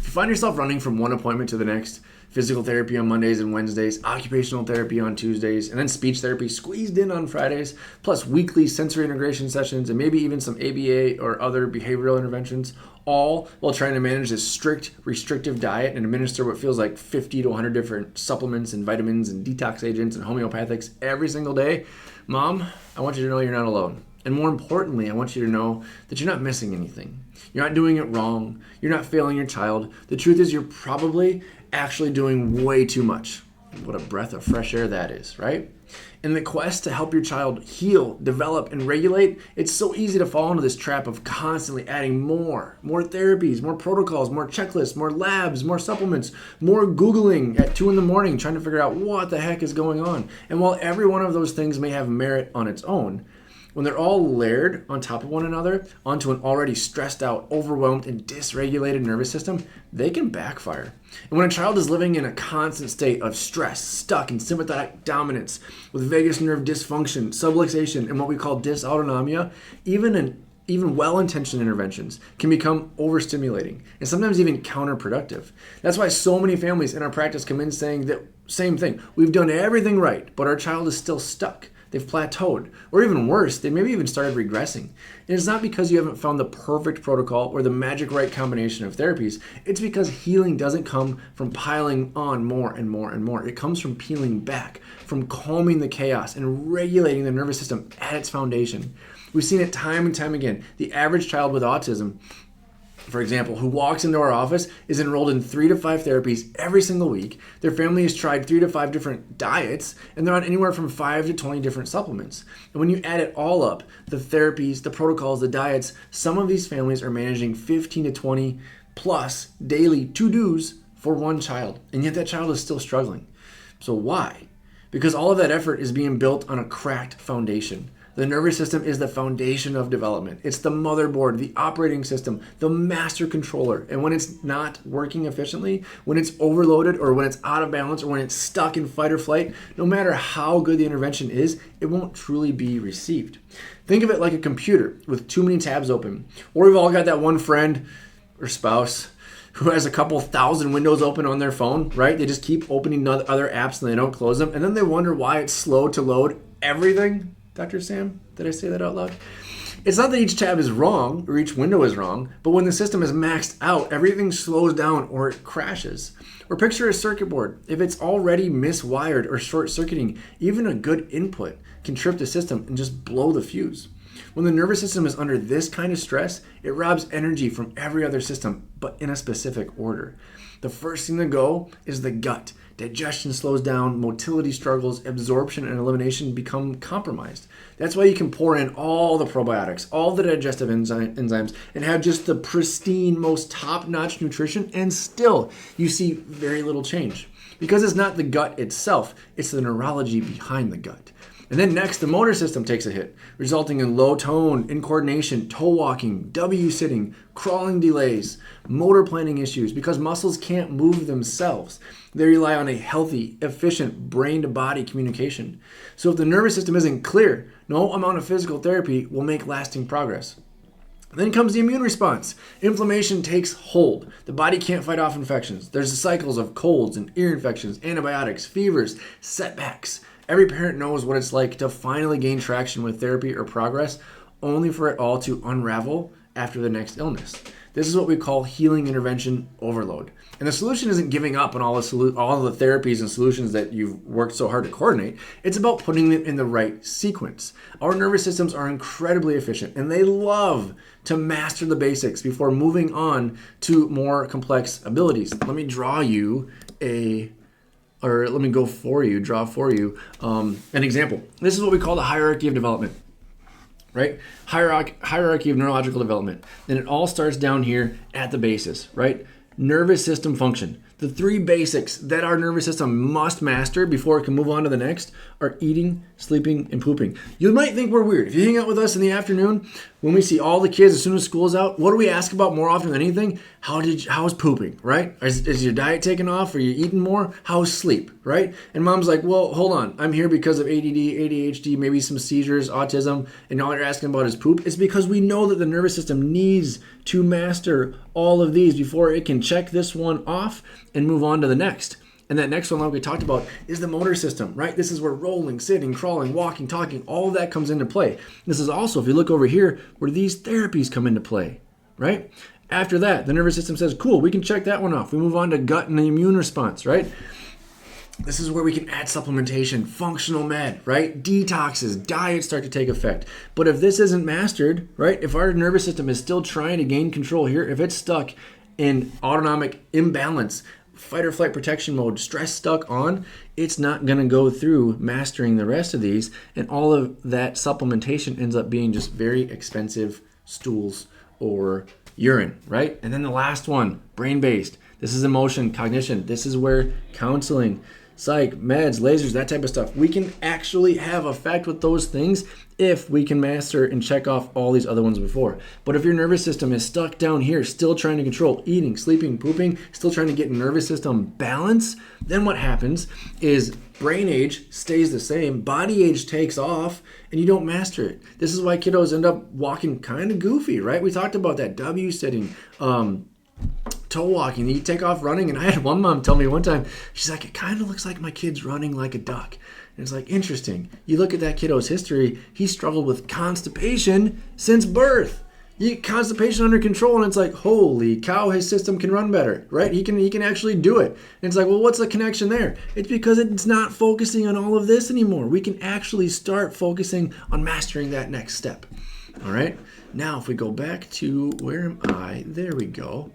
you find yourself running from one appointment to the next, physical therapy on Mondays and Wednesdays, occupational therapy on Tuesdays, and then speech therapy squeezed in on Fridays, plus weekly sensory integration sessions, and maybe even some ABA or other behavioral interventions, all while trying to manage this strict, restrictive diet and administer what feels like 50 to 100 different supplements and vitamins and detox agents and homeopathics every single day. Mom, I want you to know you're not alone. And more importantly, I want you to know that you're not missing anything. You're not doing it wrong. You're not failing your child. The truth is you're probably actually doing way too much. What a breath of fresh air that is, right? In the quest to help your child heal, develop, and regulate, it's so easy to fall into this trap of constantly adding more therapies, more protocols, more checklists, more labs, more supplements, more Googling at 2 a.m. trying to figure out what the heck is going on. And while every one of those things may have merit on its own, when they're all layered on top of one another onto an already stressed out, overwhelmed, and dysregulated nervous system, they can backfire. And when a child is living in a constant state of stress, stuck in sympathetic dominance, with vagus nerve dysfunction, subluxation, and what we call dysautonomia, even well-intentioned interventions can become overstimulating and sometimes even counterproductive. That's why so many families in our practice come in saying that same thing. We've done everything right, but our child is still stuck. They've plateaued, or even worse, they maybe even started regressing. And it's not because you haven't found the perfect protocol or the magic right combination of therapies. It's because healing doesn't come from piling on more and more and more. It comes from peeling back, from calming the chaos and regulating the nervous system at its foundation. We've seen it time and time again. The average child with autism, for example, who walks into our office is enrolled in 3 to 5 therapies every single week. Their family has tried 3 to 5 different diets, and they're on anywhere from 5 to 20 different supplements. And when you add it all up, the therapies, the protocols, the diets, some of these families are managing 15 to 20 plus daily to-dos for one child, and yet that child is still struggling. So why? Because all of that effort is being built on a cracked foundation. The nervous system is the foundation of development. It's the motherboard, the operating system, the master controller. And when it's not working efficiently, when it's overloaded or when it's out of balance or when it's stuck in fight or flight, no matter how good the intervention is, it won't truly be received. Think of it like a computer with too many tabs open. Or we've all got that one friend or spouse who has a couple thousand windows open on their phone, right? They just keep opening other apps and they don't close them. And then they wonder why it's slow to load everything. Dr. Sam, did I say that out loud? It's not that each tab is wrong or each window is wrong, but when the system is maxed out, everything slows down or it crashes. Or picture a circuit board. If it's already miswired or short-circuiting, even a good input can trip the system and just blow the fuse. When the nervous system is under this kind of stress, it robs energy from every other system, but in a specific order. The first thing to go is the gut. Digestion slows down, motility struggles, absorption and elimination become compromised. That's why you can pour in all the probiotics, all the digestive enzymes, and have just the pristine, most top-notch nutrition, and still you see very little change. Because it's not the gut itself, it's the neurology behind the gut. And then next, the motor system takes a hit, resulting in low tone, incoordination, toe walking, W-sitting, crawling delays, motor planning issues, because muscles can't move themselves. They rely on a healthy, efficient brain-to-body communication. So if the nervous system isn't clear, no amount of physical therapy will make lasting progress. Then comes the immune response. Inflammation takes hold. The body can't fight off infections. There's the cycles of colds and ear infections, antibiotics, fevers, setbacks. Every parent knows what it's like to finally gain traction with therapy or progress, only for it all to unravel after the next illness. This is what we call healing intervention overload. And the solution isn't giving up on all the therapies and solutions that you've worked so hard to coordinate. It's about putting them in the right sequence. Our nervous systems are incredibly efficient, and they love to master the basics before moving on to more complex abilities. Let me draw for you an example. This is what we call the hierarchy of development, right? Hierarchy of neurological development. And it all starts down here at the basis, right? Nervous system function. The 3 basics that our nervous system must master before it can move on to the next are eating, sleeping, and pooping. You might think we're weird. If you hang out with us in the afternoon, when we see all the kids as soon as school's out, what do we ask about more often than anything? How's pooping, right? Is your diet taking off? Are you eating more? How's sleep, right? And mom's like, well, hold on. I'm here because of ADD, ADHD, maybe some seizures, autism, and all you're asking about is poop. It's because we know that the nervous system needs to master all of these before it can check this one off and move on to the next. And that next one, like we talked about, is the motor system, right? This is where rolling, sitting, crawling, walking, talking, all of that comes into play. This is also, if you look over here, where these therapies come into play, right? After that, the nervous system says, cool, we can check that one off. We move on to gut and the immune response, right? This is where we can add supplementation, functional med, right? Detoxes, diets start to take effect. But if this isn't mastered, right? If our nervous system is still trying to gain control here, if it's stuck in autonomic imbalance, fight or flight protection mode, stress stuck on, it's not going to go through mastering the rest of these. And all of that supplementation ends up being just very expensive stools or urine, right? And then the last one, brain-based. This is emotion, cognition. This is where counseling, psych, meds, lasers, that type of stuff. We can actually have effect with those things if we can master and check off all these other ones before. But if your nervous system is stuck down here, still trying to control eating, sleeping, pooping, still trying to get nervous system balance, then what happens is brain age stays the same, body age takes off, and you don't master it. This is why kiddos end up walking kind of goofy, right? We talked about that, W sitting, toe walking, you take off running. And I had one mom tell me one time, she's like, it kind of looks like my kid's running like a duck. And it's like, interesting. You look at that kiddo's history, he struggled with constipation since birth. You get constipation under control, and it's like, holy cow, his system can run better, right? He can actually do it. And it's like, well, what's the connection there? It's because it's not focusing on all of this anymore. We can actually start focusing on mastering that next step. All right. Now, if we go back to, where am I? There we go.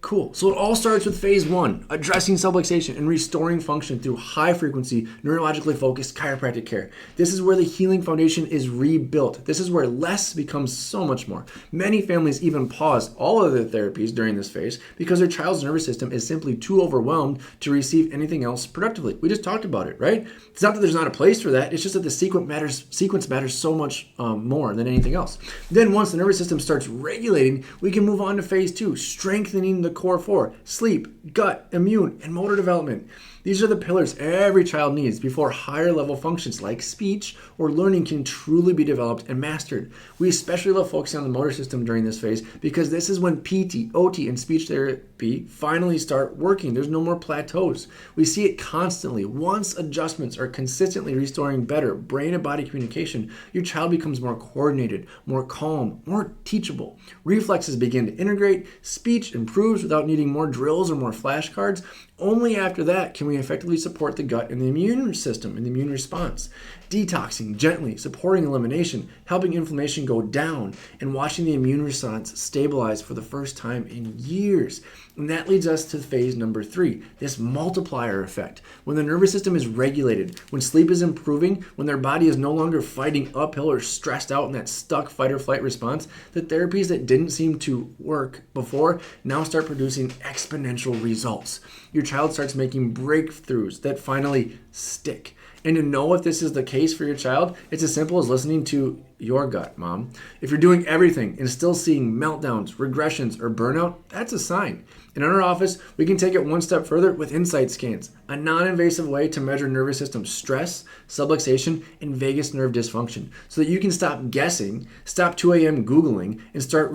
Cool. So it all starts with phase 1, addressing subluxation and restoring function through high-frequency, neurologically focused chiropractic care. This is where the healing foundation is rebuilt. This is where less becomes so much more. Many families even pause all of their therapies during this phase because their child's nervous system is simply too overwhelmed to receive anything else productively. We just talked about it, right? It's not that there's not a place for that. It's just that the sequence matters so much more than anything else. Then once the nervous system starts regulating, we can move on to phase 2, strengthening the core 4, sleep, gut, immune, and motor development. These are the pillars every child needs before higher level functions like speech or learning can truly be developed and mastered. We especially love focusing on the motor system during this phase because this is when PT, OT, and speech therapy finally start working. There's no more plateaus. We see it constantly. Once adjustments are consistently restoring better brain and body communication, your child becomes more coordinated, more calm, more teachable. Reflexes begin to integrate, speech improves without needing more drills or more flashcards. Only after that can we effectively support the gut and the immune system and the immune response. Detoxing gently, supporting elimination, helping inflammation go down, and watching the immune response stabilize for the first time in years. And that leads us to phase number 3, this multiplier effect. When the nervous system is regulated, when sleep is improving, when their body is no longer fighting uphill or stressed out in that stuck fight or flight response, the therapies that didn't seem to work before now start producing exponential results. Your child starts making breakthroughs that finally stick. And to know if this is the case for your child, it's as simple as listening to your gut, mom. If you're doing everything and still seeing meltdowns, regressions, or burnout, that's a sign. And in our office, we can take it one step further with insight scans, a non-invasive way to measure nervous system stress, subluxation, and vagus nerve dysfunction, so that you can stop guessing, stop 2 a.m. Googling, and start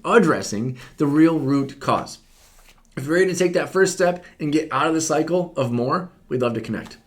addressing the real root cause. If you're ready to take that first step and get out of the cycle of more, we'd love to connect.